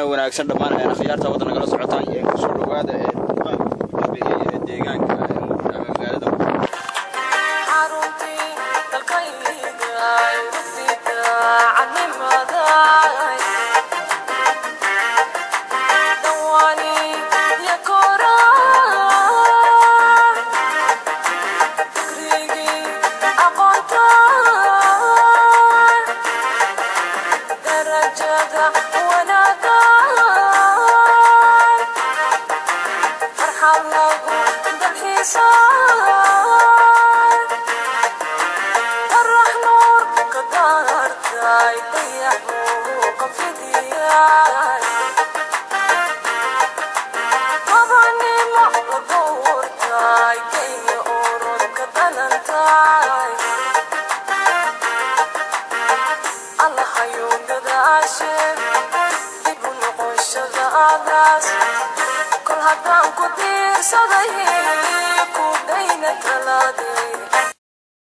wanaagsan dhammaan khiyaarta wadana kala socotaan ee ku soo dhawaada ee deegaanka magaalada xaruntii dalkayga ay sida canimada dawani ya kora fikrigi aqoonta darajada wanaagga farxad lagu dalxiisa كل هدان كتير صدايق ودينا تلادي